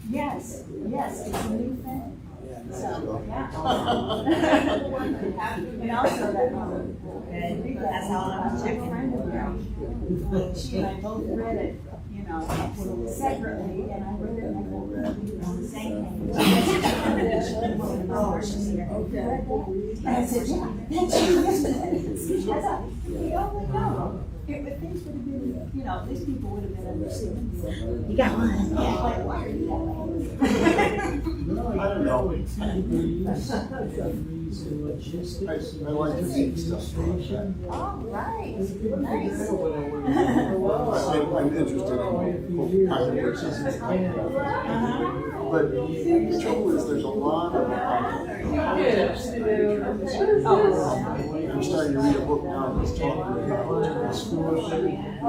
Yes, it's a new thing. So, yeah. And also that, that's how I was checking in. She and I both read it, you know, separately, and I read it on the same thing. And I said, yeah, that's you, isn't it? I thought, we only know. If things would have been, you know, these people would have been understanding. You got one. Yeah, like, why are you I don't know. I like to see stuff like that. All right. Nice. I'm interested in pioneers. But the trouble is there's a lot of I'm starting to read a book now that's talking about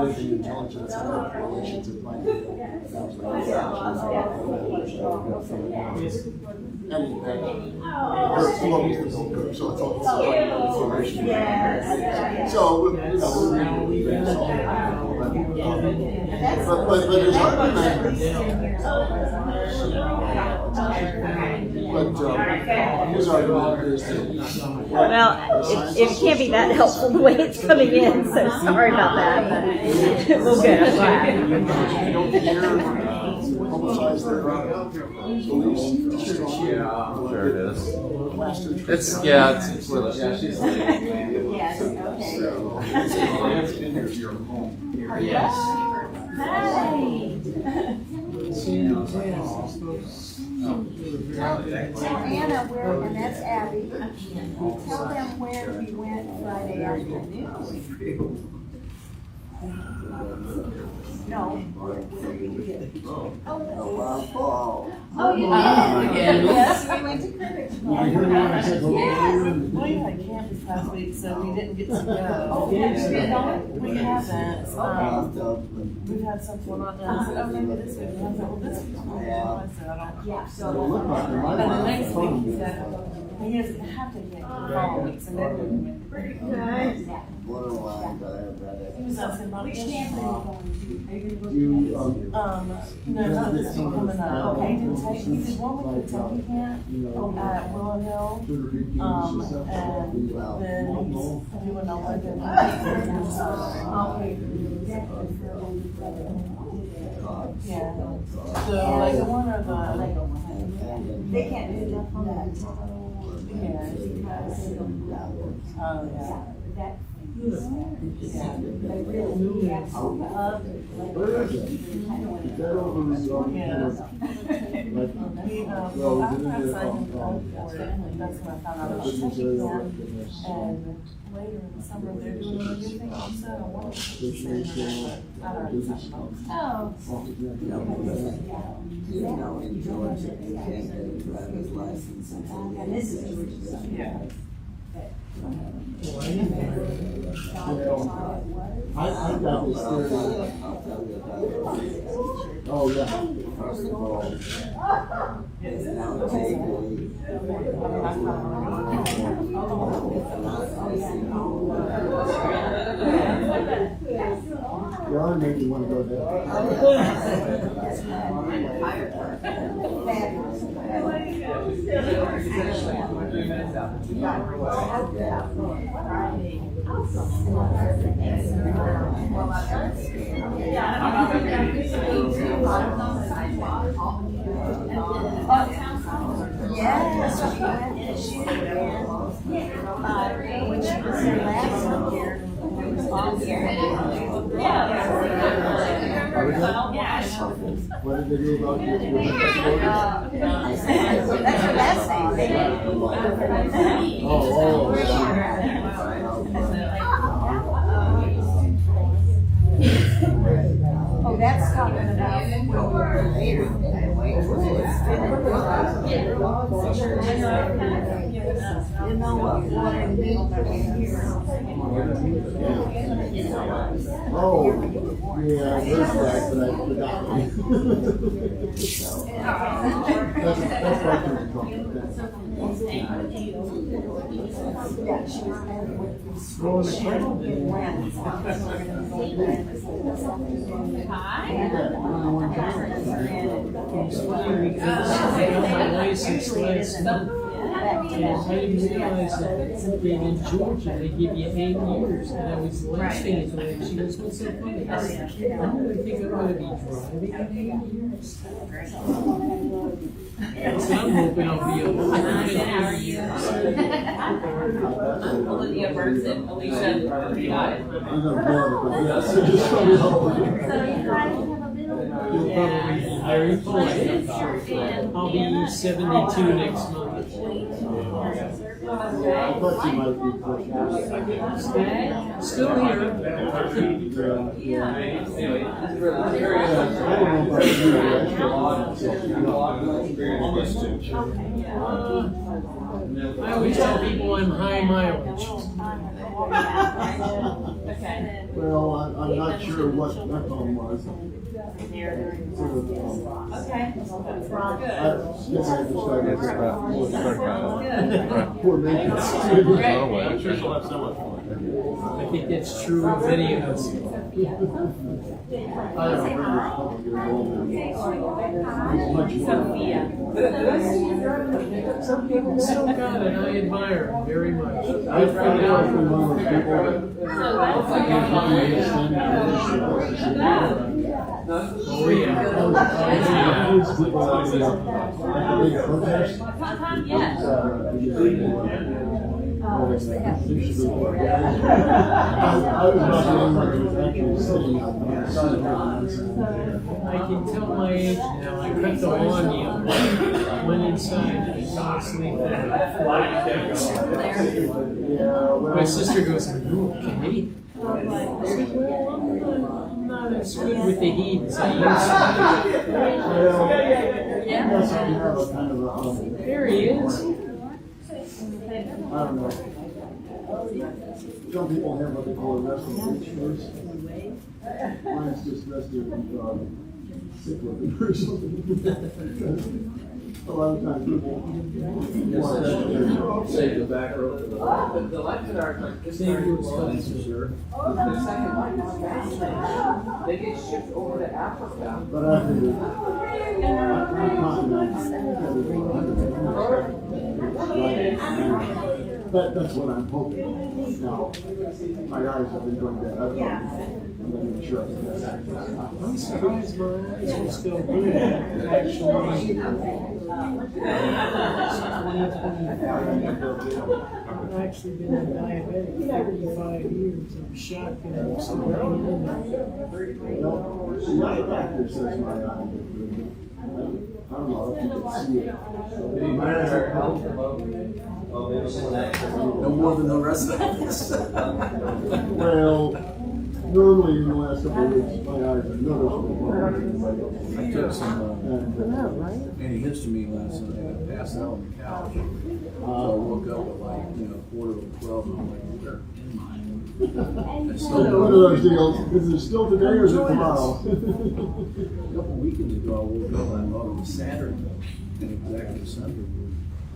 living intelligence and relations of life. And her flow is so good, so it's all information. So, you know, we're reading but there's argument. But his argument is that well, it can't be that helpful the way it's coming in, so sorry about that. But we'll go. you don't hear publicize their beliefs. Sure it is. It's well, yeah, she's Yes, okay. yes. Tell Anna where, and that's Abby. Tell them where we went Friday afternoon. No. Oh, you did? Yes, we went to Cribbage. We had campus last week, so we didn't get to go. We haven't. We've had something on that. Maybe this week. We have something this week. Yeah, But the next week, he said, he doesn't have to get the fall weeks, and then we went. Pretty nice. He was asking about which this. camp are you going to? No, not this week coming up. Okay, he didn't take, he did one with the Kentucky camp at Willow Hill. And then he's doing a Lincoln. Yeah. So like the one of the. They can't do that on that. Yeah. Oh, yeah. That. Yeah. They really have some of it. That's when I found out about Kentucky, and later in the summer they're doing a new thing also. One of the I don't know. And this is. Yeah. I got this theory. Oh, yeah. First of all, y'all make me want to go there. Yes, when she was here last year, What did they do about this? that's her last name. Oh, that's talking about when we were here. You know what I mean? Oh, yeah, I heard that, but I forgot. That's right to the talk. Yeah, she was there with the school. Hi. because I got my license last month. And I didn't realize that in Georgia, they give you 8 years, and I was laughing at that. She goes, what's so funny? I said, I don't think I'm gonna be driving in 8 years. So I'm hoping I'll be able to drive in 8 years. I'm Olivia Burton, Alicia. You'll probably be very polite. I'll be 72 next month. I thought you might be pushing. Still here. I always tell people I'm high mileage. Okay. Well, I'm not sure what that phone was. Okay. Poor maintenance. I think that's true of many of us. I don't Sophia. Some people still got it, I admire them very much. I found out from one of those people Oh, yeah. I can tell my age now. I cut the lawn the other day. Went inside and fell asleep there. My sister goes, are you okay? I said, well, I'm not as good with the heat as I used to. There he is. I don't know. Some people have what they call a resting beach face. Mine's just rested sick looking or something. A lot of times people Save the back row for the lights that are Save your stuff. sure. They get shipped over to Africa. but I figured that's what I'm hoping. Now, my eyes have been going bad. I'm not even sure. I'm surprised my eyes are still good. Actually, I've actually been a diabetic 35 years. I'm shocked that I'm still hanging in there. Well, my doctor says my eyes are good. I don't know if you can see it. No more than the rest of us. Well, normally in the last couple of weeks, my eyes are noticeable. I took some antihistamine last night. I passed out on the couch. So I woke up at like 11:45, and I'm like, where am I? It's One of those deals, is it still today or is it tomorrow? A couple weekends ago, I woke up and I thought it was Saturday, and exactly Sunday.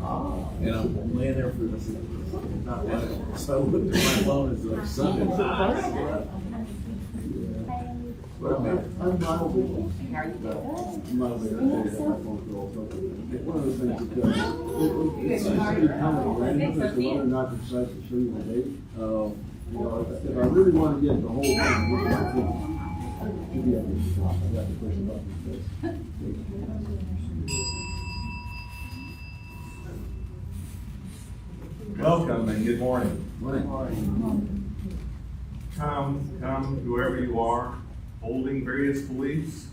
And I'm laying there for this, not one. So I looked at my phone, it's like Sunday. But I'm mildly irritated at my phone calls. One of the things it does, it seems to be kind of random as to whether or not it decides to show you the date. You know, if I really want to get the whole thing, what do I think? Should be at the top. I got to push the button. Welcome and good morning. Come, whoever you are, holding various beliefs,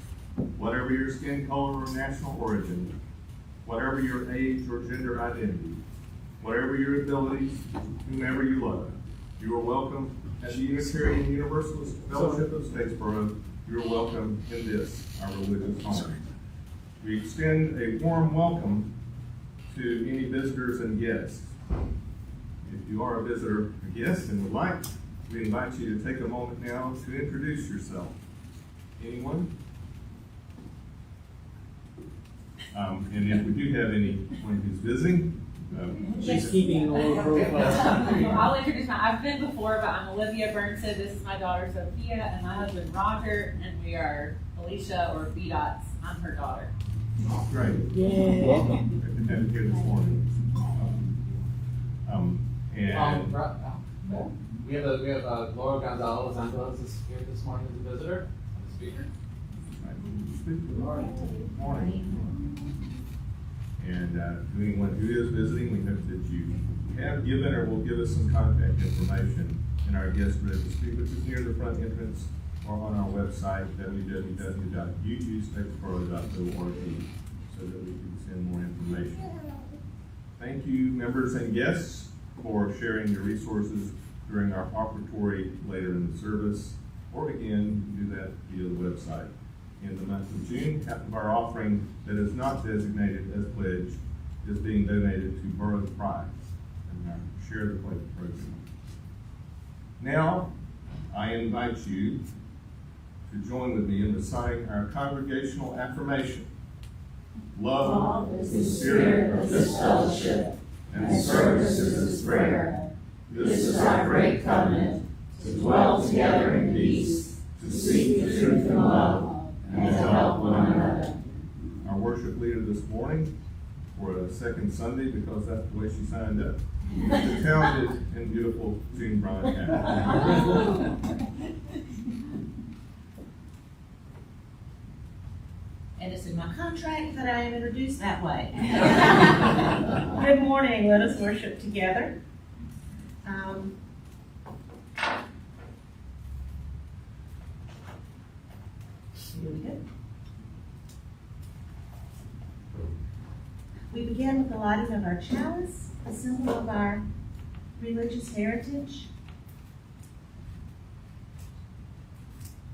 whatever your skin color or national origin, whatever your age or gender identity, whatever your abilities, whomever you love. You are welcome at the Unitarian Universalist Fellowship of Statesboro. You are welcome in this, our religious home. We extend a warm welcome to any visitors and guests. If you are a visitor, a guest, and would like, we invite you to take a moment now to introduce yourself. Anyone? And if we do have anyone who's visiting, She's keeping a low profile. I'll introduce I've been before, but I'm Olivia Burnson. This is my daughter Sophia and my husband Roger, and we are Alicia or B-Dots. I'm her daughter. Great. Yeah. Welcome. Good to have you here this morning. And We have Laura Gonzalez Angeles is here this morning as a visitor, as a speaker. Morning. And to anyone who is visiting, we hope that you have given or will give us some contact information in our guest registry, which is near the front entrance or on our website, www.uustatesboro.org, so that we can send more information. Thank you, members and guests, for sharing your resources during our offertory later in the service, or again, you can do that via the website. In the month of June, half of our offering that is not designated as pledge is being donated to Borough Prize and our Share the Plate program. Now, I invite you to join with me in reciting our congregational affirmation. Love is the spirit of this fellowship, and service is this prayer. This is our great covenant, to dwell together in peace, to seek the truth in love, and to help one another. Our worship leader this morning, for a second Sunday, because that's the way she signed up, the talented and beautiful Jean Bryant. And it's in my contract that I am introduced that way. Good morning, let us worship together. Here we go. We begin with the lighting of our chalice, a symbol of our religious heritage.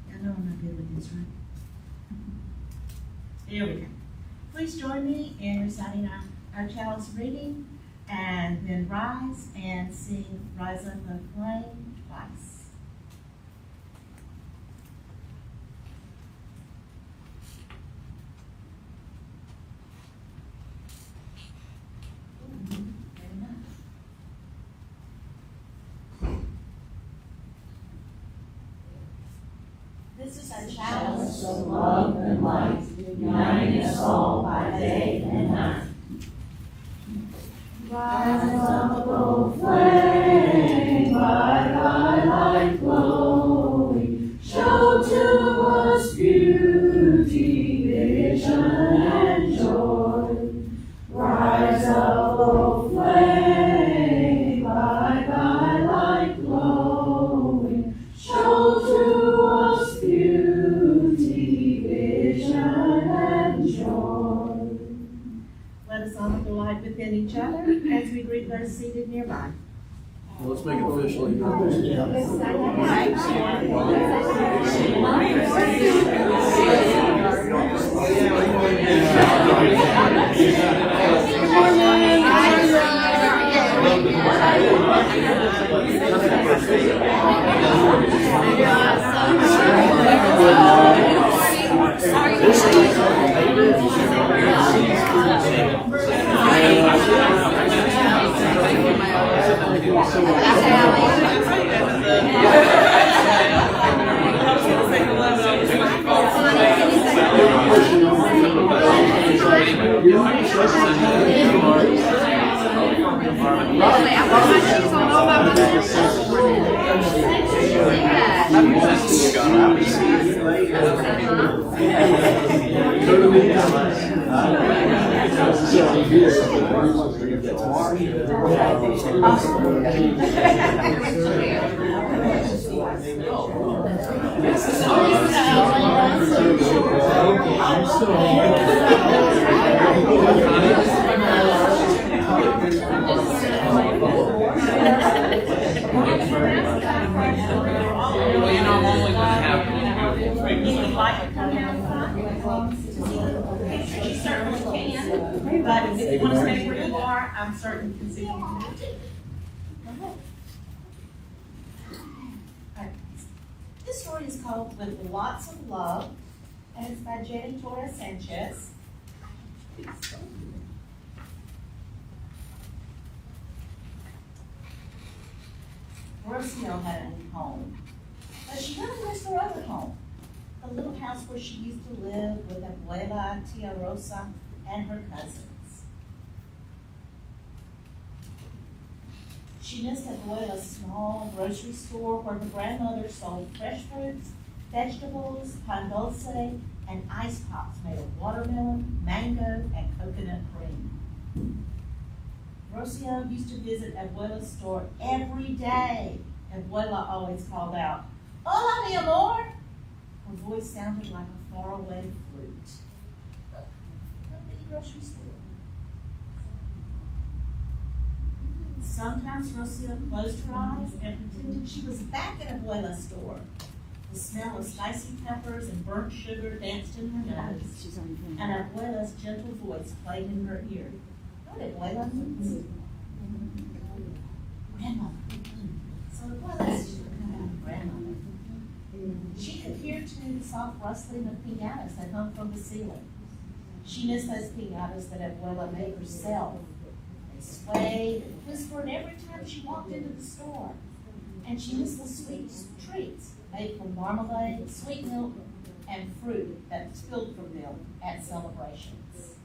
I know I'm not good with this, right? Here we go. Please join me in reciting our chalice reading, and then rise and sing Rise Up the Flame twice. Very nice. This is our chalice of love and light, uniting us all by day and night. Rise up, O flame, by thy light glowing, show to us beauty, vision, and joy. Rise up, O flame, by thy light glowing, show to us beauty, vision, and joy. Let us honor the light within each other as we greet those seated nearby. Well, let's make it officially. But if you want to stay where you are, I'm certain you can see you can do it. This story is called With Lots of Love, and it's by Jenny Torres Sanchez. Rocio had a new home, but she really missed her other home. The the little house where she used to live with Abuela, Tia Rosa, and her cousins. She missed Abuela's small grocery store where her grandmother sold fresh fruits, vegetables, pan dulce, and ice pops made of watermelon, mango, and coconut cream. Rocio used to visit Abuela's store every day. Abuela always called out, "Hola, mi amor!" Her voice sounded like a faraway flute. A big grocery store. Sometimes Rocio closed her eyes and pretended she was back at Abuela's store. The smell of spicy peppers and burnt sugar danced in her nose, and Abuela's gentle voice played in her ear. What Abuela means? Grandmother. So Abuela's grandmother. She could hear too the soft rustling of piñatas that hung from the ceiling. She missed those piñatas that Abuela made herself. They swayed and whispered every time she walked into the store. And she missed the sweet treats made from marmalade, sweet milk, and fruit that spilled from them at celebrations.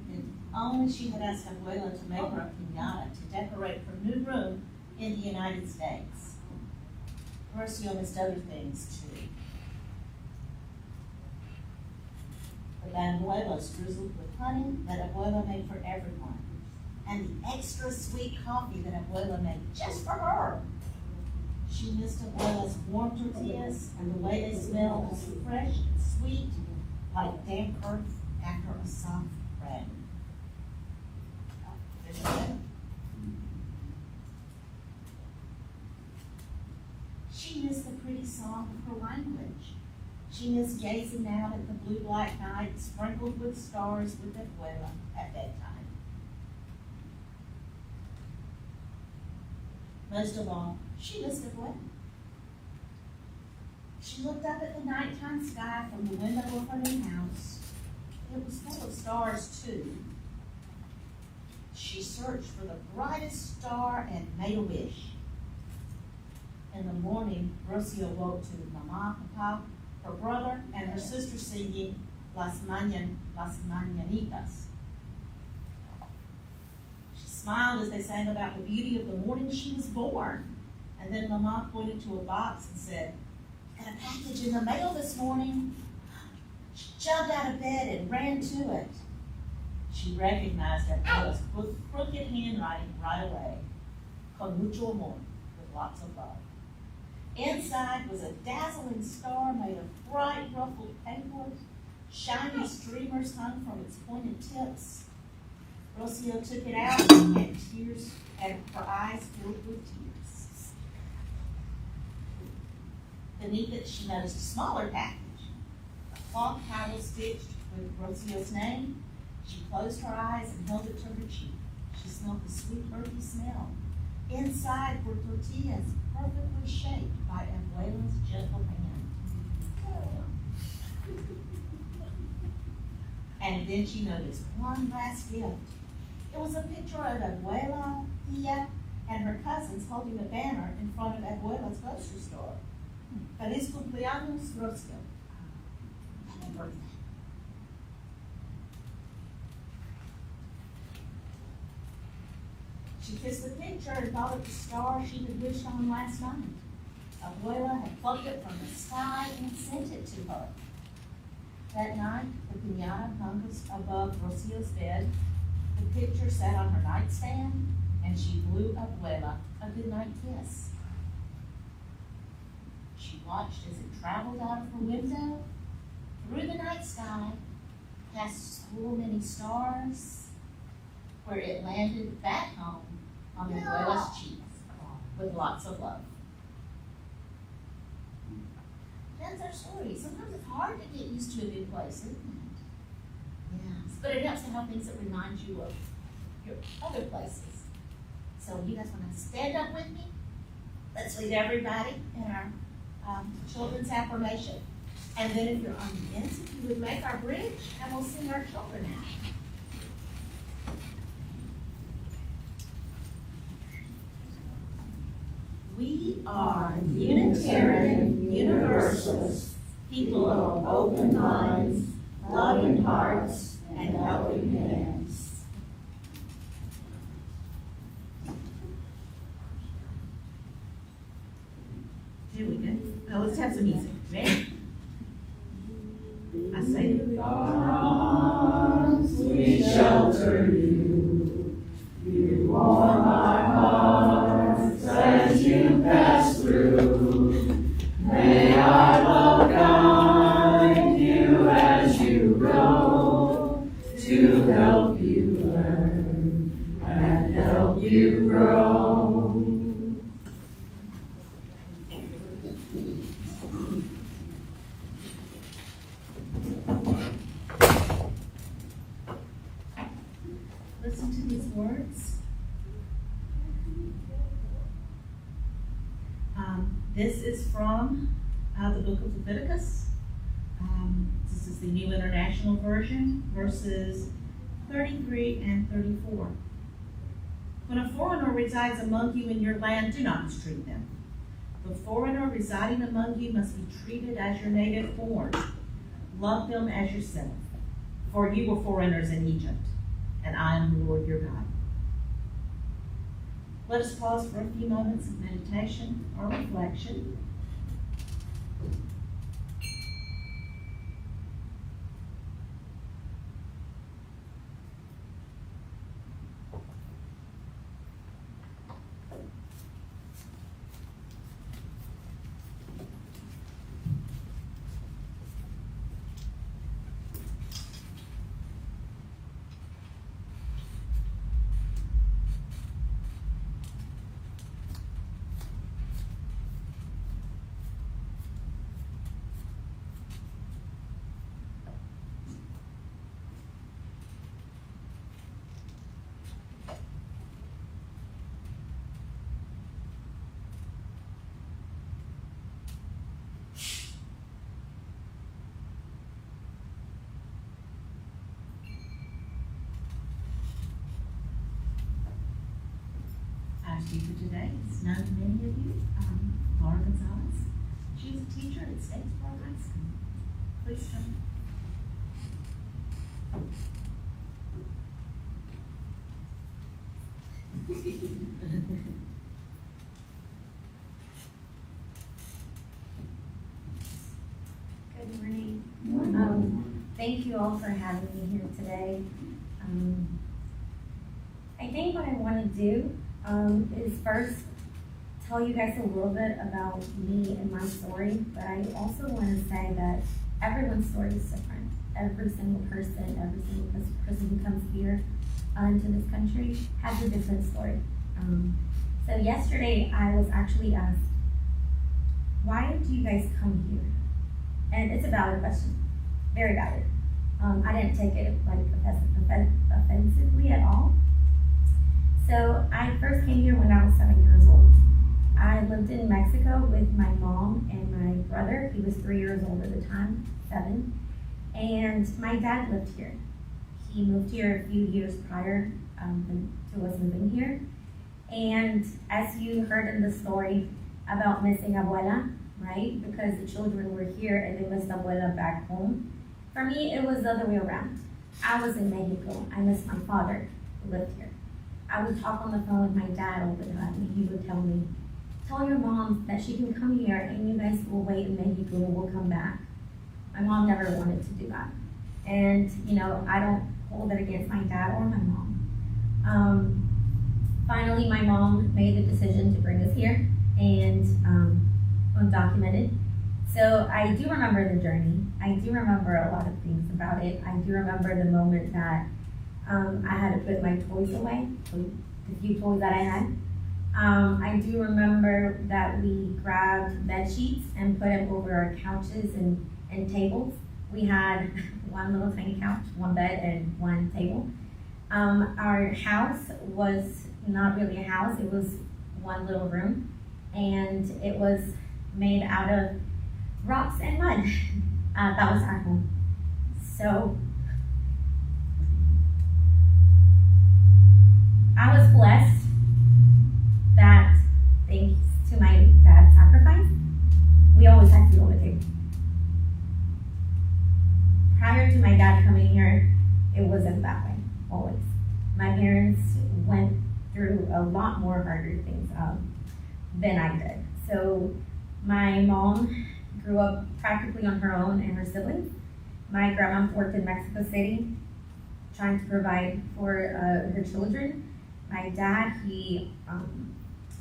If only she had asked Abuela to make her a piñata to decorate her new room in the United States. Rocio missed other things too. The banduelos drizzled with honey that Abuela made for everyone, and the extra sweet coffee that Abuela made just for her. She missed Abuela's warm tortillas and the way they smelled was fresh and sweet, like damp earth after a soft rain. There's a letter. She missed the pretty song of her language. She missed gazing out at the blue-black night sprinkled with stars with Abuela at bedtime. Most of all, she missed Abuela. She looked up at the nighttime sky from the window of her new house. It was full of stars, too. She searched for the brightest star and made a wish. In the morning, Rocio woke to Mama, Papa, her brother, and her sister singing Las Mañanitas. She smiled as they sang about the beauty of the morning she was born. And then Mama pointed to a box and said, "Got a package in the mail this morning." She jumped out of bed and ran to it. She recognized Abuela's crooked handwriting right away. Con mucho amor, with lots of love. Inside was a dazzling star made of bright ruffled paper. Shiny streamers hung from its pointed tips. Rocio took it out and her eyes filled with tears. Beneath it, she noticed a smaller package, a cloth towel stitched with Rocio's name. She closed her eyes and held it to her cheek. She smelled the sweet earthy smell. Inside were tortillas perfectly shaped by Abuela's gentle hand. And then she noticed one last gift. It was a picture of Abuela, Tia, and her cousins holding a banner in front of Abuela's grocery store. Feliz cumpleaños, Rocio. Happy birthday. She kissed the picture and thought of the star she had wished on last night. Abuela had plucked it from the sky and sent it to her. That night, the piñata hung above Rocio's bed. The picture sat on her nightstand, and she blew Abuela a goodnight kiss. She watched as it traveled out of her window, through the night sky, past so many stars, where it landed back home on Abuela's cheek with lots of love. That's our story. Sometimes it's hard to get used to a new place, isn't it? Yes. But it helps to have things that remind you of your other places. So you guys want to stand up with me? Let's lead everybody in our children's affirmation. And then if you're on the ends, if you would make our bridge, and we'll sing our children out. We are Unitarian Universalists, people of open minds, loving hearts, and helping hands. Here we go. Now let's have some music. Ready? I say it. Arms, we shelter you. You warm our hearts as you pass through. May our love guide you as you grow, to help you learn and help you grow. Listen to these words. This is from the book of Leviticus. This is the New International Version, verses 33 and 34. When a foreigner resides among you in your land, do not mistreat them. The foreigner residing among you must be treated as your native born. Love them as yourself, for you were foreigners in Egypt, and I am the Lord your God. Let us pause for a few moments of meditation or reflection. Our speaker today is known to many of you, Laura Gonzalez. She is a teacher at Statesboro High School. Please come. Good morning. Thank you all for having me here today. I think what I want to do is first tell you guys a little bit about me and my story, but I also want to say that everyone's story is different. Every single person who comes here into this country has a different story. So yesterday I was actually asked, why do you guys come here? And it's a valid question, very valid. I didn't take it like offensively at all. So I first came here when I was 7 years old. I lived in Mexico with my mom and my brother. He was 3 years old at the time, 7. And my dad lived here. He moved here a few years prior to us moving here. And as you heard in the story about missing abuela, right? Because the children were here and they missed abuela back home. For me, it was the other way around. I was in Mexico. I missed my father who lived here. I would talk on the phone with my dad all the time, and he would tell me, tell your mom that she can come here and you guys will wait in Mexico and we'll come back. My mom never wanted to do that. And, you know, I don't hold it against my dad or my mom. Finally, my mom made the decision to bring us here and undocumented. So I do remember the journey. I do remember a lot of things about it. I do remember the moment that I had to put my toys away, the few toys that I had. I do remember that we grabbed bed sheets and put them over our couches and tables. We had one little tiny couch, one bed, and one table. Our house was not really a house, it was one little room, and it was made out of rocks and mud. That was our home. So I was blessed that, thanks to my dad prior to my dad coming here, it wasn't that way, always. My parents went through a lot more harder things than I did. So my mom grew up practically on her own and her siblings. My grandma worked in Mexico City, trying to provide for her children. My dad,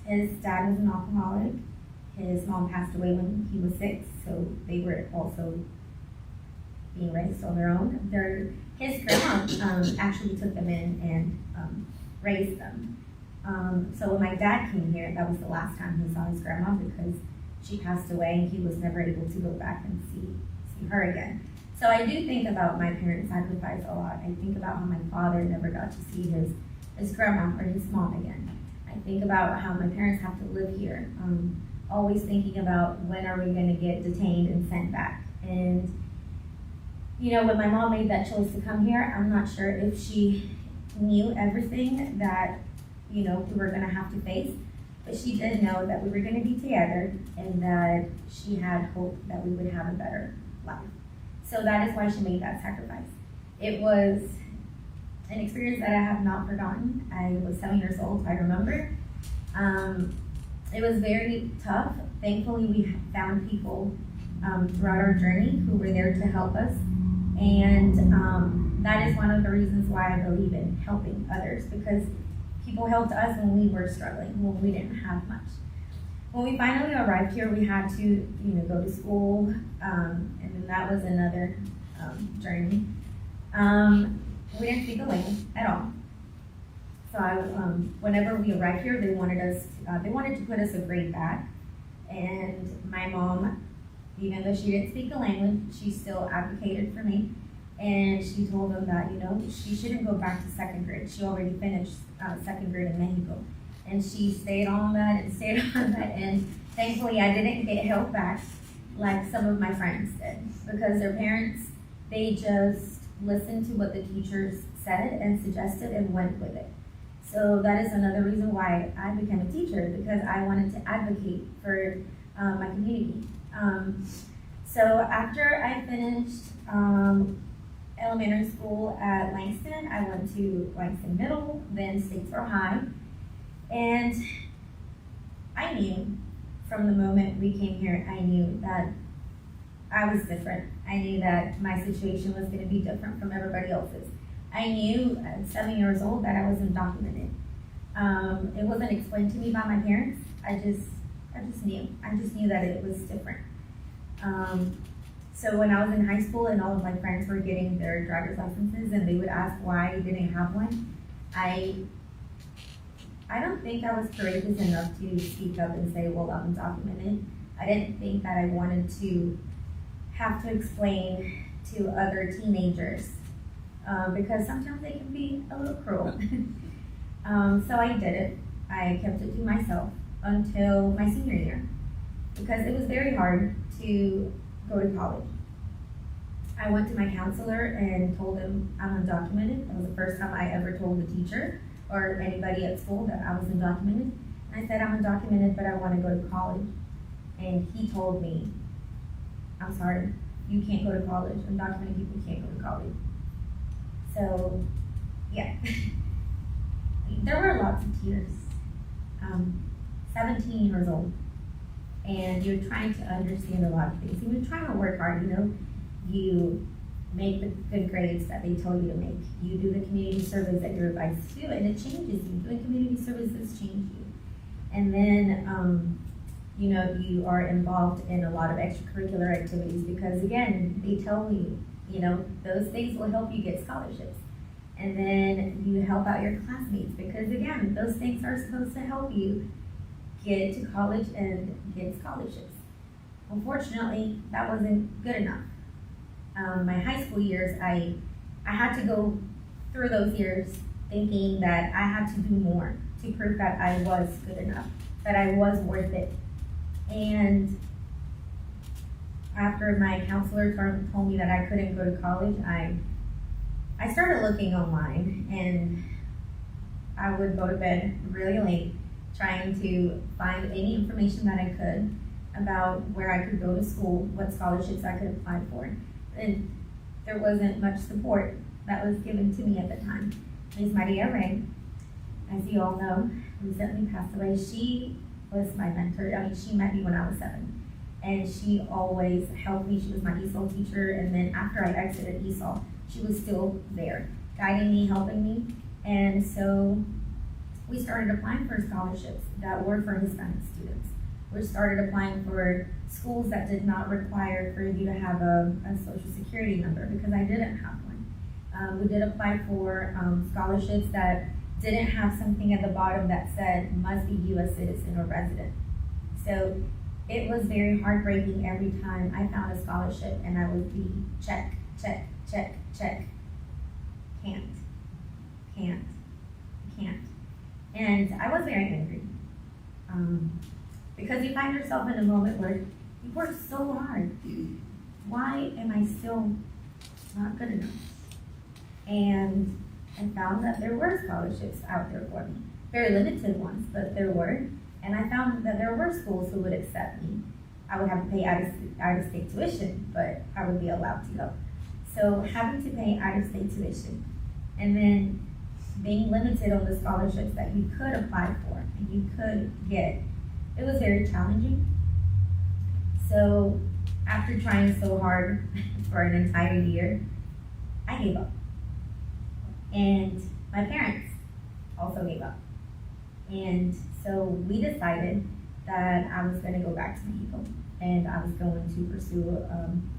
his dad was an alcoholic. His mom passed away when he was 6, so they were also being raised on their own. His grandma actually took them in and raised them. So when my dad came here, that was the last time he saw his grandma because she passed away and he was never able to go back and see her again. So I do think about my parents' sacrifice a lot. I think about how my father never got to see his grandma or his mom again. I think about how my parents have to live here. Always thinking about when are we going to get detained and sent back. And you know, when my mom made that choice to come here, I'm not sure if she knew everything that, you know, we were going to have to face, but she did know that we were going to be together and that she had hope that we would have a better life. So that is why she made that sacrifice. It was an experience that I have not forgotten. I was 7 years old, I remember. It was very tough. Thankfully, we found people throughout our journey who were there to help us. And that is one of the reasons why I believe in helping others, because people helped us when we were struggling, when we didn't have much. When we finally arrived here, we had to, you know, go to school, and then that was another journey. We didn't speak the language at all. So whenever we arrived here, they wanted to put us a grade back, and my mom, even though she didn't speak the language, she still advocated for me. And she told them that, you know, she shouldn't go back to 2nd grade. She already finished 2nd grade in Mexico. And she stayed on that and stayed on that. And thankfully, I didn't get held back like some of my friends did. Because their parents, they just listened to what the teachers said and suggested and went with it. So that is another reason why I became a teacher, because I wanted to advocate for my community. So after I finished elementary school at Langston, I went to Langston Middle, then Statesboro High, and I knew from the moment we came here, I knew that I was different. I knew that my situation was going to be different from everybody else's. I knew at 7 years old that I was undocumented. It wasn't explained to me by my parents. I just knew. I just knew that it was different. So when I was in high school and all of my friends were getting their driver's licenses and they would ask why I didn't have one, I don't think I was courageous enough to speak up and say, well, I'm undocumented. I didn't think that I wanted to have to explain to other teenagers because sometimes they can be a little cruel. So I did it. I kept it to myself until my senior year because it was very hard to go to college. I went to my counselor and told him I'm undocumented. That was the first time I ever told the teacher or anybody at school that I was undocumented. I said I'm undocumented, but I want to go to college. And he told me, I'm sorry, you can't go to college. Undocumented people can't go to college. So, yeah. There were lots of tears. 17 years old. And you're trying to understand a lot of things. You're trying to work hard, you know. You make the good grades that they told you to make. You do the community service that you're advised to do, and it changes you. Doing community services change you. And then, you know, you are involved in a lot of extracurricular activities because, again, they tell you, you know, those things will help you get scholarships. And then you help out your classmates because, again, those things are supposed to help you get to college and get scholarships. Unfortunately, that wasn't good enough. My high school years, I had to go through those years thinking that I had to do more to prove that I was good enough, that I was worth it. And after my counselor told me that I couldn't go to college, I started looking online, and I would go to bed really late trying to find any information that I could about where I could go to school, what scholarships I could apply for. And there wasn't much support that was given to me at the time. Ms. Maria Ray, as you all know, recently passed away. She was my mentor. I mean, she met me when I was 7. And she always helped me. She was my ESOL teacher. And then after I exited ESOL, she was still there, guiding me, helping me. And so we started applying for scholarships that were for Hispanic students. We started applying for schools that did not require for you to have a social security number, because I didn't have one. We did apply for scholarships that didn't have something at the bottom that said must be U.S. citizen or resident. So it was very heartbreaking every time I found a scholarship and I would be check, check, check, check. Can't. And I was very angry. Because you find yourself in a moment where you worked so hard. Why am I still not good enough? And I found that there were scholarships out there for me. Very limited ones, but there were. And I found that there were schools who would accept me. I would have to pay out-of-state tuition, but I would be allowed to go. So having to pay out-of-state tuition, and then being limited on the scholarships that you could apply for and you could get, it was very challenging. So after trying so hard for an entire year, I gave up. And my parents also gave up. And so we decided that I was going to go back to Mexico, and I was going to pursue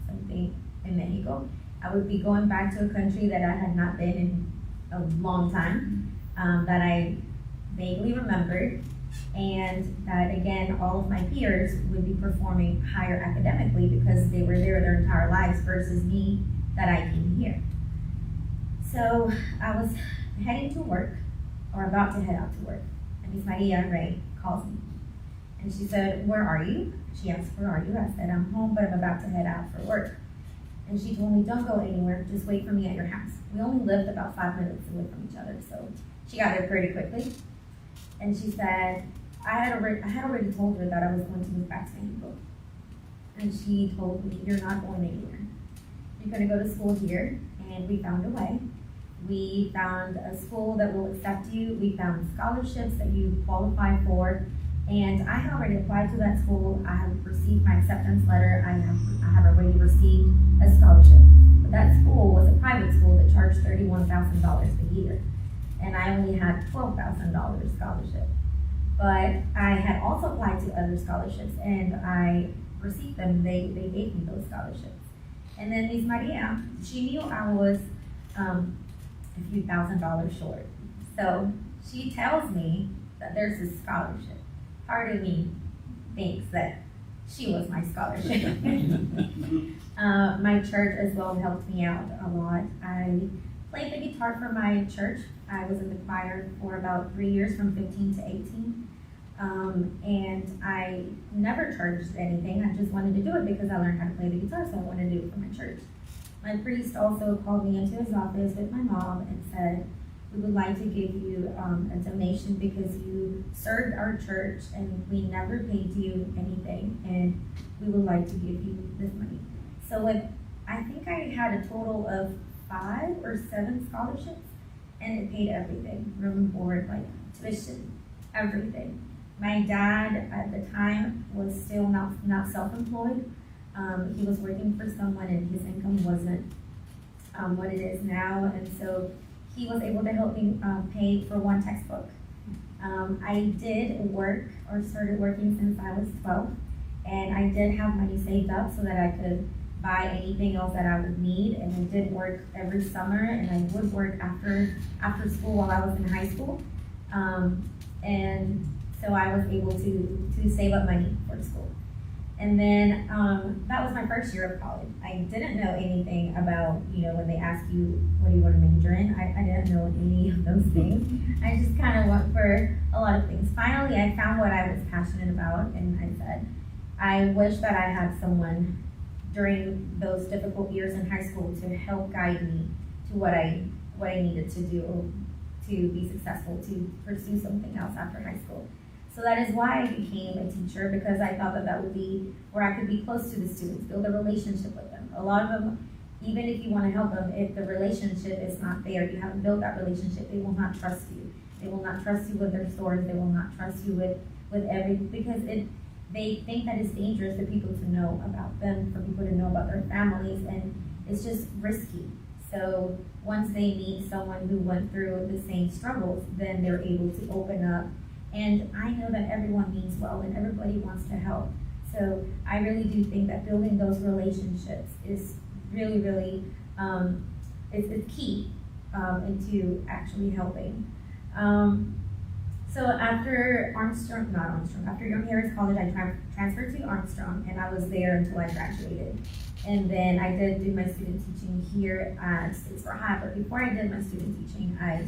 something in Mexico. I would be going back to a country that I had not been in a long time, that I vaguely remembered, and that again, all of my peers would be performing higher academically because they were there their entire lives versus me that I came here. So I was heading to work, or about to head out to work, and Ms. Maria Ray calls me. And she said, "Where are you?" She asked, "Where are you?" I said, "I'm home, but I'm about to head out for work." And she told me, "Don't go anywhere, just wait for me at your house." We only lived about 5 minutes away from each other, so she got there pretty quickly. And she said, I had already told her that I was going to move back to Mexico. And she told me, "You're not going anywhere. You're going to go to school here." And we found a way. We found a school that will accept you. We found scholarships that you qualify for. And I had already applied to that school. I have received my acceptance letter. I have already received a scholarship. But that school was a private school that charged $31,000 a year. And I only had $12,000 scholarship. But I had also applied to other scholarships and I received them. They gave me those scholarships. And then Ms. Maria, she knew I was a few $1,000s short. So she tells me that there's a scholarship. Part of me thinks that she was my scholarship. My church as well helped me out a lot. I played the guitar for my church. I was in the choir for about 3 years, from 15 to 18. And I never charged anything. I just wanted to do it because I learned how to play the guitar, so I wanted to do it for my church. My priest also called me into his office with my mom and said, "We would like to give you a donation because you served our church and we never paid you anything, and we would like to give you this money." So I think I had a total of 5 or 7 scholarships, and it paid everything, room and board, like tuition, everything. My dad at the time was still not self-employed. He was working for someone and his income wasn't what it is now, and so he was able to help me pay for 1 textbook. I did work, or started working since I was 12, and I did have money saved up so that I could buy anything else that I would need, and I did work every summer, and I would work after school while I was in high school. And so I was able to save up money for school. And then that was my first year of college. I didn't know anything about, when they ask you, what do you want to major in? I didn't know any of those things. I just kind of went for a lot of things. Finally, I found what I was passionate about, and I said, I wish that I had someone during those difficult years in high school to help guide me to what I needed to do to be successful, to pursue something else after high school. So that is why I became a teacher, because I thought that would be where I could be close to the students, build a relationship with them. A lot of them, even if you wanna help them, if the relationship is not there, you haven't built that relationship, they will not trust you. They will not trust you with their stories, they will not trust you with everything, because they think that it's dangerous for people to know about them, for people to know about their families, and it's just risky. So once they meet someone who went through the same struggles, then they're able to open up. And I know that everyone means well and everybody wants to help. So I really do think that building those relationships is really, really, it's key into actually helping. So after after Young Harris College, I transferred to Armstrong, and I was there until I graduated. And then I did do my student teaching here at Statesboro High, but before I did my student teaching, I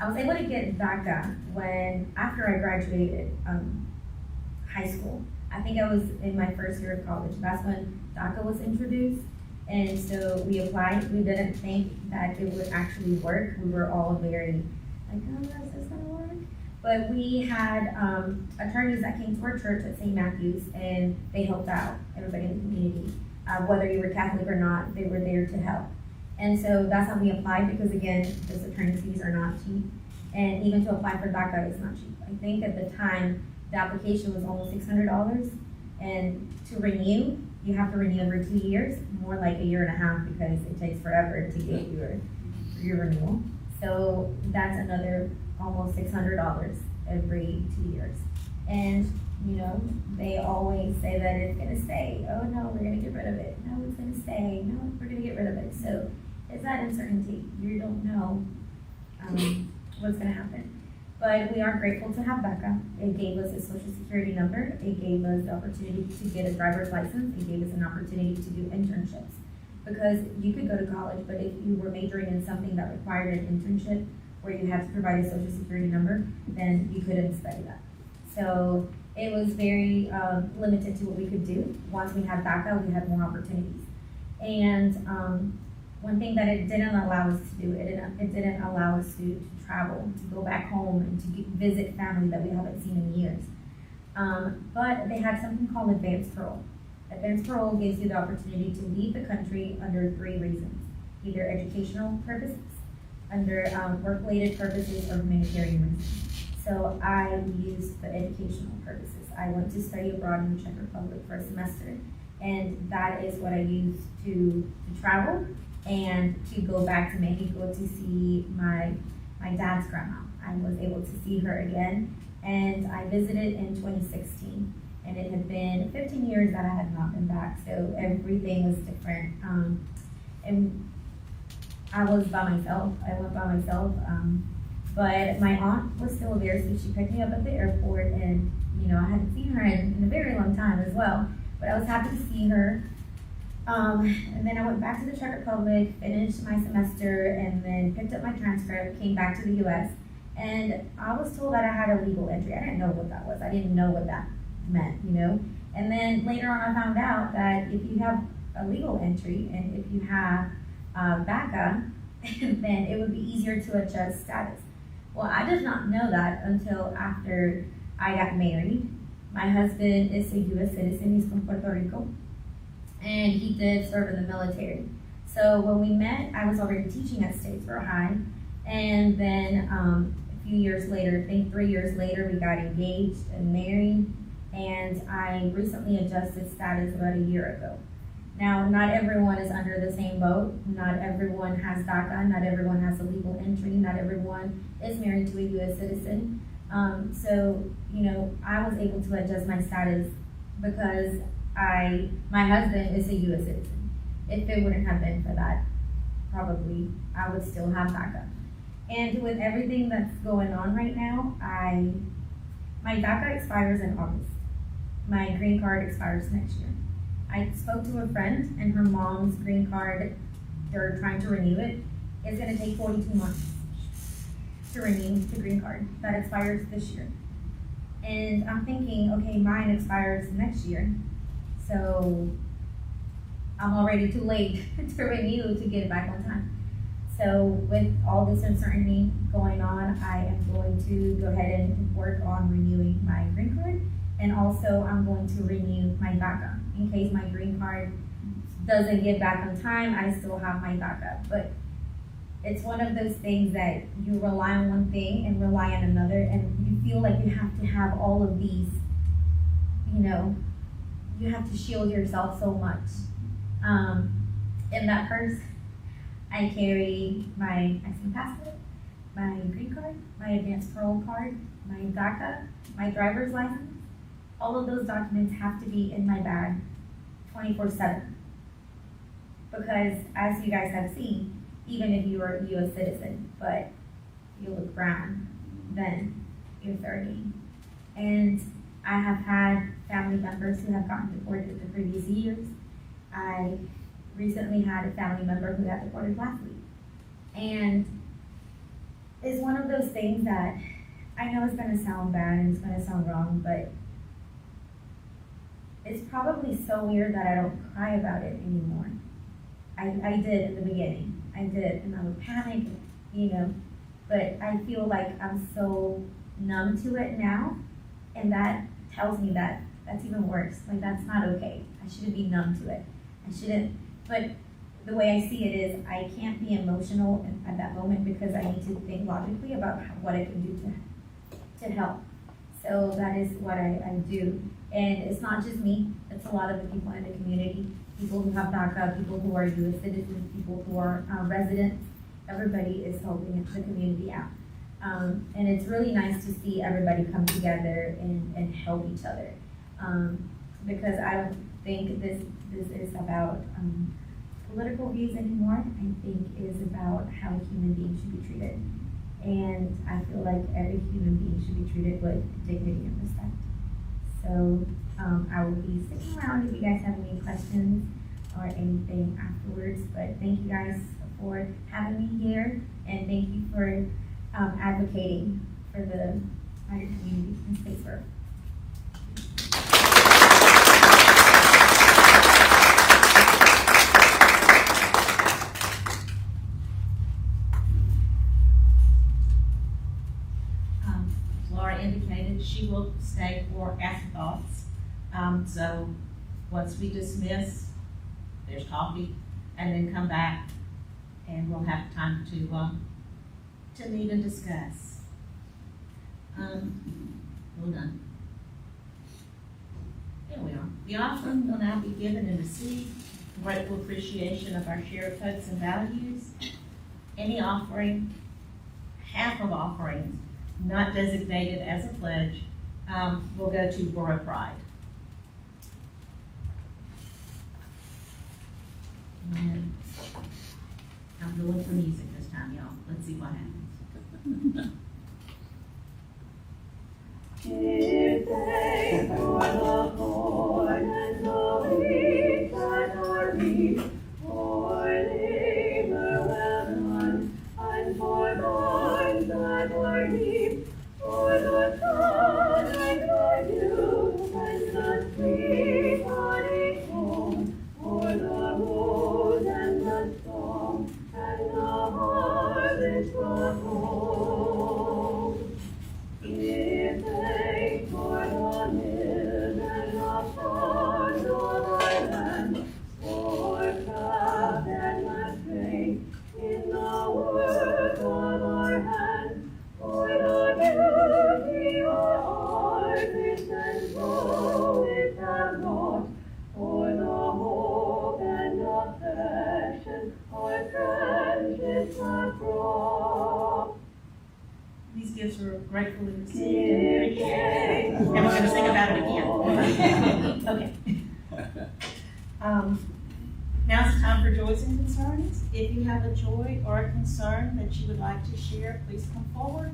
was able to get DACA after I graduated high school. I think I was in my first year of college. That's when DACA was introduced. And so we applied. We didn't think that it would actually work. We were all very like, oh, is this gonna work? But we had attorneys that came to our church at St. Matthew's, and they helped out everybody in the community. Whether you were Catholic or not, they were there to help. And so that's how we applied, because again, those attorney fees are not cheap. And even to apply for DACA is not cheap. I think at the time, the application was almost $600. And to renew, you have to renew every 2 years, more like a year and a half, because it takes forever to get your renewal. So that's another almost $600 every 2 years. And you know, they always say that it's gonna stay. Oh no, we're gonna get rid of it. No, it's gonna stay. No, we're gonna get rid of it. So it's that uncertainty. You don't know what's gonna happen. But we are grateful to have DACA. It gave us a social security number. It gave us the opportunity to get a driver's license. It gave us an opportunity to do internships. Because you could go to college, but if you were majoring in something that required an internship where you had to provide a social security number, then you couldn't study that. So it was very limited to what we could do. Once we had DACA, we had more opportunities. And one thing that it didn't allow us to do, it didn't allow us to travel, to go back home and to visit family that we haven't seen in years. But they had something called advanced parole. Advanced parole gives you the opportunity to leave the country under 3 reasons: either educational purposes, under work-related purposes, or humanitarian reasons. So I used the educational purposes. I went to study abroad in the Czech Republic for a semester, and that is what I used to travel and to go back to Mexico to see my dad's grandma. I was able to see her again, and I visited in 2016. And it had been 15 years that I had not been back, so everything was different. And I was by myself. I went by myself. But my aunt was still there, so she picked me up at the airport, and you know, I hadn't seen her in a very long time as well. But I was happy to see her. And then I went back to the Czech Republic, finished my semester, and then picked up my transcript, came back to the US, and I was told that I had a legal entry. I didn't know what that was. I didn't know what that meant, you know. And then later on I found out that if you have a legal entry and if you have DACA, then it would be easier to adjust status. Well, I did not know that until after I got married. My husband is a U.S. citizen. He's from Puerto Rico, and he did serve in the military. So when we met, I was already teaching at Statesboro High, and then a few years later, I think 3 years later, we got engaged and married. And I recently adjusted status about a year ago. Now, not everyone is under the same boat. Not everyone has DACA. Not everyone has a legal entry. Not everyone is married to a U.S. citizen. So, you know, I was able to adjust my status because my husband is a U.S. citizen. If it wouldn't have been for that, probably I would still have DACA. And with everything that's going on right now, my DACA expires in August. My green card expires next year. I spoke to a friend, and her mom's green card, they're trying to renew it. It's gonna take 42 months to renew the green card. That expires this year. And I'm thinking, okay, mine expires next year. So I'm already too late to renew to get it back on time. So with all this uncertainty going on, I am going to go ahead and work on renewing my green card. And also I'm going to renew my DACA in case my green card doesn't get back on time, I still have my backup. But it's one of those things that you rely on one thing and rely on another, and you feel like you have to have all of these, you know, you have to shield yourself so much. In that purse, I carry my Mexican passport, my green card, my advanced parole card, my DACA, my driver's license. All of those documents have to be in my bag 24/7. Because as you guys have seen, even if you are a U.S. citizen, but you look brown, then you're 30. And I have had family members who have gotten deported the previous years. I recently had a family member who got deported last week. And it's one of those things that I know it's gonna sound bad and it's gonna sound wrong, but it's probably so weird that I don't cry about it anymore. I did in the beginning. I did, and I would panic, you know, but I feel like I'm so numb to it now, and that tells me that that's even worse. Like, that's not okay. I shouldn't be numb to it. I shouldn't, but the way I see it is I can't be emotional at that moment because I need to think logically about what I can do to help. So that is what I do. And it's not just me, it's a lot of the people in the community, people who have DACA, people who are U.S. citizens, people who are residents. Everybody is helping the community out. And it's really nice to see everybody come together and help each other. Because I don't think this is about political views anymore. I think it is about how human beings should be treated. And I feel like every human being should be treated with dignity and respect. So I will be sticking around if you guys have any questions or anything afterwards. But thank you guys for having me here, and thank you for advocating for the migrant community in Statesboro. Laura indicated she will stay for afterthoughts. So once we dismiss, there's coffee, and then come back, and we'll have time to meet and discuss. Well done. Here we are. The offering will now be given and received. Grateful appreciation of our shared hopes and values. Any offering, half of offerings not designated as a pledge, will go to Borough Pride. And I'm going for music this time, y'all. Let's see what happens. Give thanks for the corn and the wheat that are reaped, for labor well done, and for barns that were deep, for the sun and the dew, and the sweet honeycomb, for the rose and the song, and the harvest brought home. Give thanks for the mills and the farms of our land, for craft and the strength in the work of our hands, for the beauty our artists and poets have wrought, for the hope and affection our friendships have brought. These gifts were gratefully received and appreciated. And we're going to sing about it again. Okay. Now's the time for joys and concerns. If you have a joy or a concern that you would like to share, please come forward.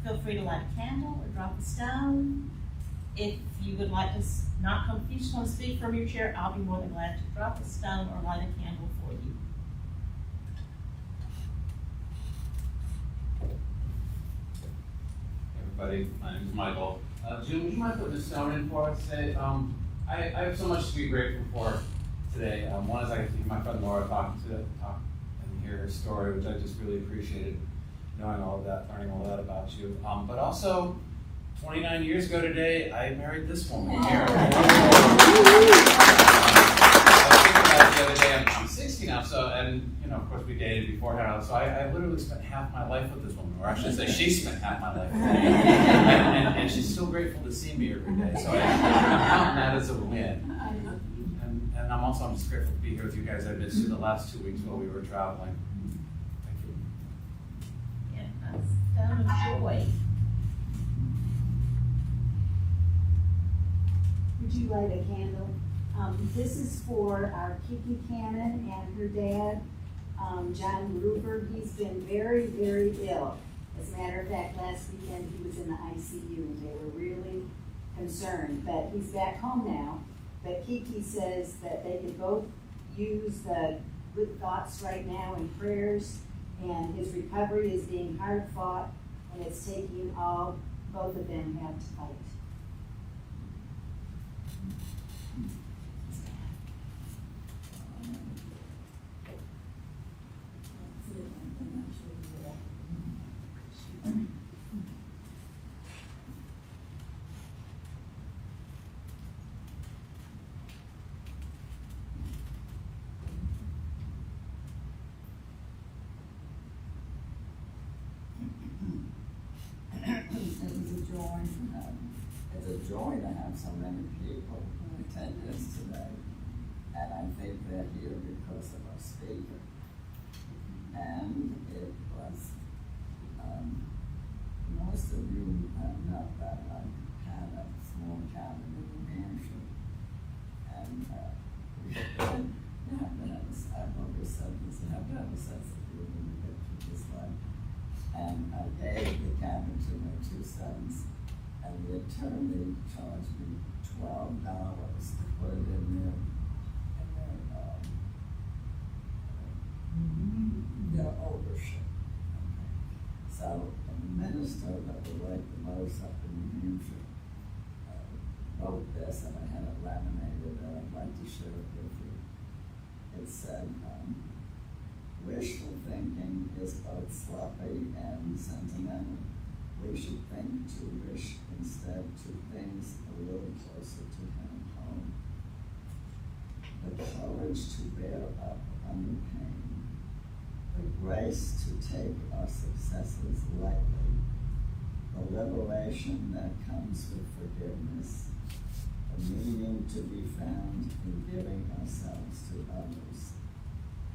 Feel free to light a candle or drop a stone. If you would like to not come, if you just want to speak from your chair, I'll be more than glad to drop a stone or light a candle for you. Everybody, my name is Michael. Jim, would you mind putting a stone in for us today? I have so much to be grateful for today. One is I get to hear my friend Laura talk and hear her story, which I just really appreciated, knowing all of that, learning all that about you. But also, 29 years ago today, I married this woman here. I was thinking about the other day, I'm 60 now, so, and, you know, of course we dated beforehand, so I literally spent half my life with this woman, or I should say she spent half my life with me. And she's still grateful to see me every day, so I'm counting that as a win. And I'm just grateful to be here with you guys. I've missed you the last 2 weeks while we were traveling. Thank you. Yeah, that's done a joy. Would you light a candle? This is for our Kiki Cannon and her dad, John Gruber. He's been very, very ill. As a matter of fact, last weekend he was in the ICU and they were really concerned, but he's back home now. But Kiki says that they could both use the good thoughts right now in prayers, and his recovery is being hard fought, and it's taking all both of them have to fight. It's a joy to have so many people who attend this today. And I think they're here because of our speaker. And it was, most of you know that I had a small cabin in New Hampshire. And we have always said this, we have to have a sense of humor when we get through this life. And I gave the cabin to my two sons, and the attorney charged me $12 to put it in their ownership. Okay. So the minister that we like the most up in New Hampshire wrote this, and I had it laminated, and I'd like to share it with you. It said, wishful thinking is both sloppy and sentimental. We should think to wish instead to things a little closer to home. The courage to bear up under pain, the grace to take our successes lightly, the liberation that comes with forgiveness, the meaning to be found in giving ourselves to others,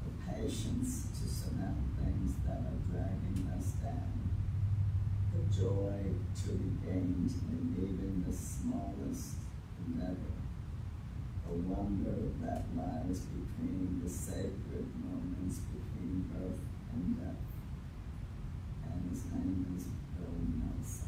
the patience to surmount things that are dragging us down, the joy to be gained in even the smallest endeavor, the wonder that lies between the sacred moments between birth and death. And his name is Bill Nelson.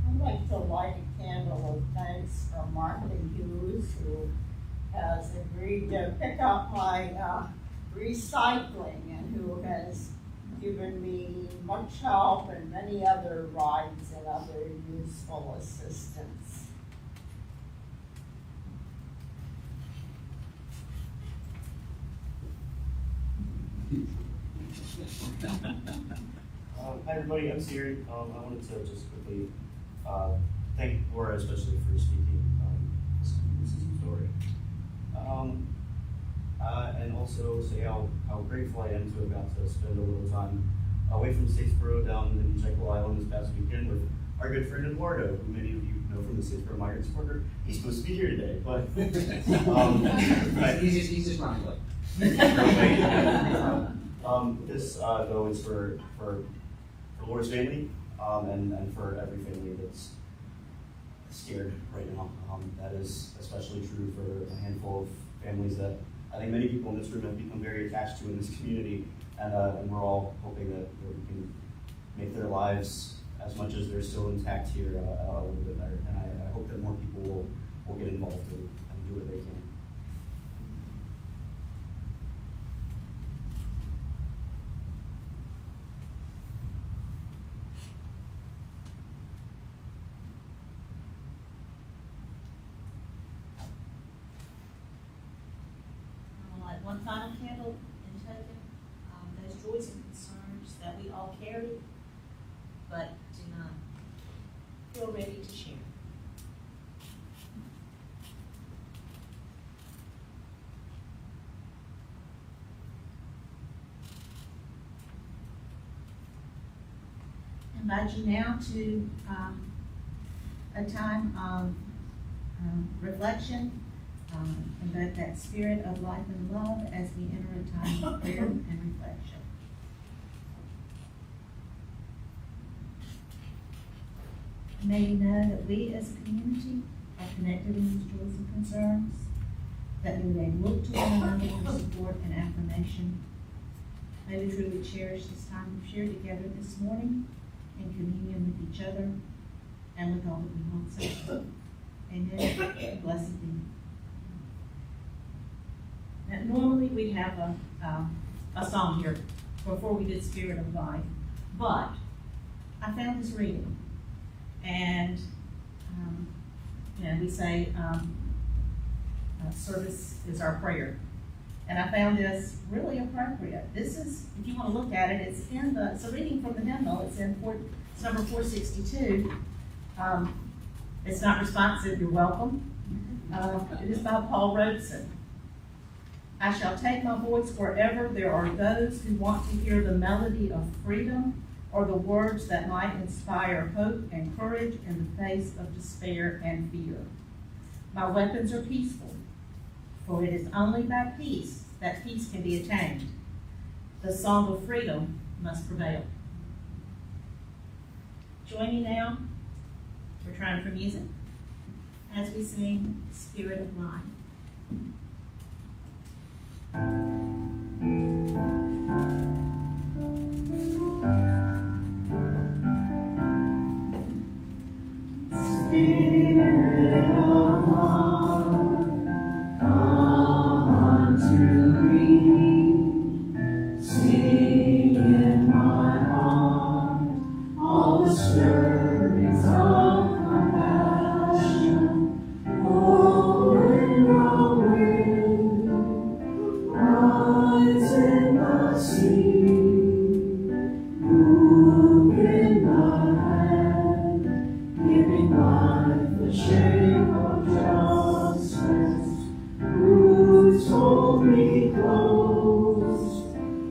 I'd like to light a candle of thanks for Martha Hughes, who has agreed to pick up my recycling and who has given me much help and many other rides and other useful assistance. Hi everybody, I'm Siri. I wanted to just quickly thank Laura especially for speaking this is a story. And also say how grateful I am to have got to spend a little time away from Statesboro down in Jekyll Island this past weekend with our good friend Eduardo, who many of you know from the Statesboro Migrant Supporter. He's supposed to be here today, but he's just running late. This though is for Laura's family and for every family that's scared right now. That is especially true for a handful of families that I think many people in this room have become very attached to in this community, and we're all hoping that we can make their lives, as much as they're still intact here, a little bit better. And I hope that more people will get involved and do what they can. final candle in token, those joys and concerns that we all carry, but do not feel ready to share. I invite you now to a time of reflection, and both that spirit of life and love as we enter a time of prayer and reflection. May you know that we as a community are connected in these joys and concerns, that we may look to one another for support and affirmation. May we truly cherish this time we've shared together this morning in communion with each other and with all that we hold sacred. Amen. Blessed be. Now, normally we have a song here before we did Spirit of Life, but I found this reading, and we say service is our prayer, and I found this really appropriate. This is, if you want to look at it, it's a reading from the hymnal. It's it's number 462. It's not responsive. You're welcome. It is by Paul Robeson. I shall take my voice wherever there are those who want to hear the melody of freedom or the words that might inspire hope and courage in the face of despair and fear. My weapons are peaceful, for it is only by peace that peace can be attained. The song of freedom must prevail. Join me now. We're trying for music as we sing Spirit of Life. Spirit of life, come unto me, sing in my heart all the stirrings of compassion, blowing the wind, rise in the sea, move in the hand, giving life the shape of justice, roots hold me close,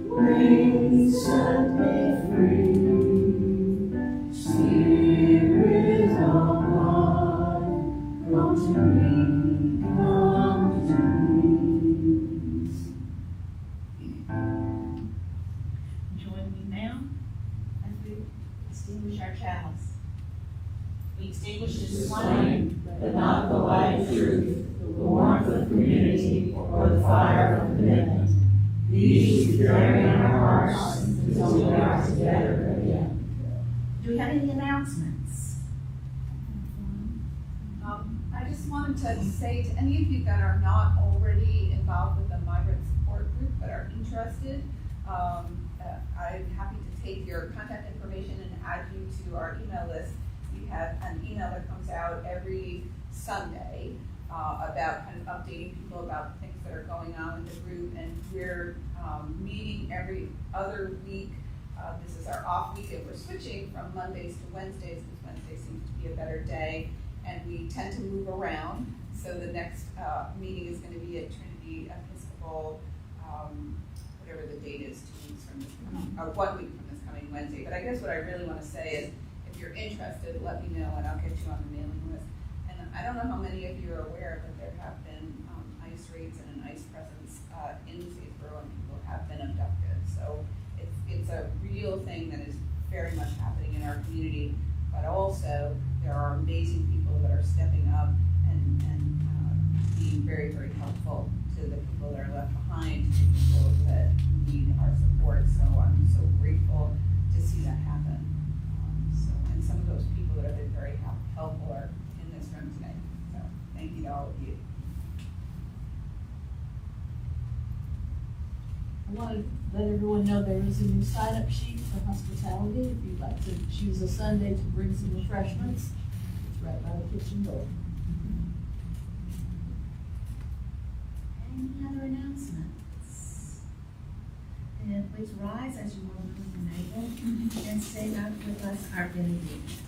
wings set me free, Spirit of life, come to me, come to me. Join me now as we extinguish our chalice. We extinguish this flame, But not the light of truth, the warmth of community, or the fire of commitment. These we carry in our hearts until we are together again. Do we have any announcements? I just wanted to say to any of you that are not already involved with the migrant support group but are interested, I'm happy to take your contact information and add you to our email list. We have an email that comes out every Sunday about kind of updating people about things that are going on in the group, and we're meeting every other week. This is our off week, and we're switching from Mondays to Wednesdays because Wednesday seems to be a better day, and we tend to move around. So the next meeting is going to be at Trinity Episcopal, whatever the date is, 2 weeks from this, or 1 week from this coming Wednesday. But I guess what I really want to say is, if you're interested, let me know and I'll get you on the mailing list. And I don't know how many of you are aware, but there have been ICE raids and an ICE presence in Statesboro, and people have been abducted. So it's a real thing that is very much happening in our community. But also, there are amazing people that are stepping up and being very, very helpful to the people that are left behind, to the people that need our support. So I'm so grateful to see that happen. And some of those people that have been very helpful are in this room today. So thank you to all of you. I want to let everyone know there is a new sign-up sheet for hospitality. If you'd like to choose a Sunday to bring some refreshments, it's right by the kitchen door. Any other announcements? And please rise as you are willing and able, and say out with us our benediction.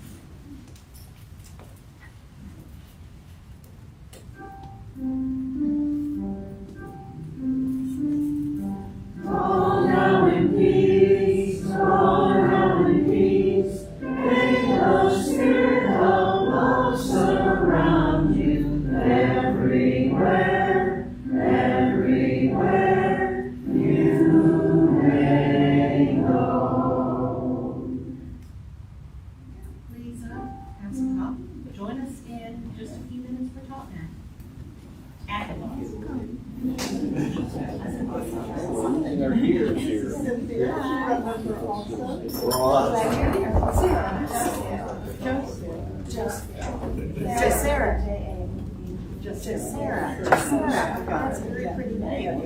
Go now in peace, go now in peace. May the spirit of love surround you everywhere, everywhere you may go. Please, have some coffee. Join us in just a few minutes for talk now. Afterwards. They're here. Sarah. That's a very pretty name.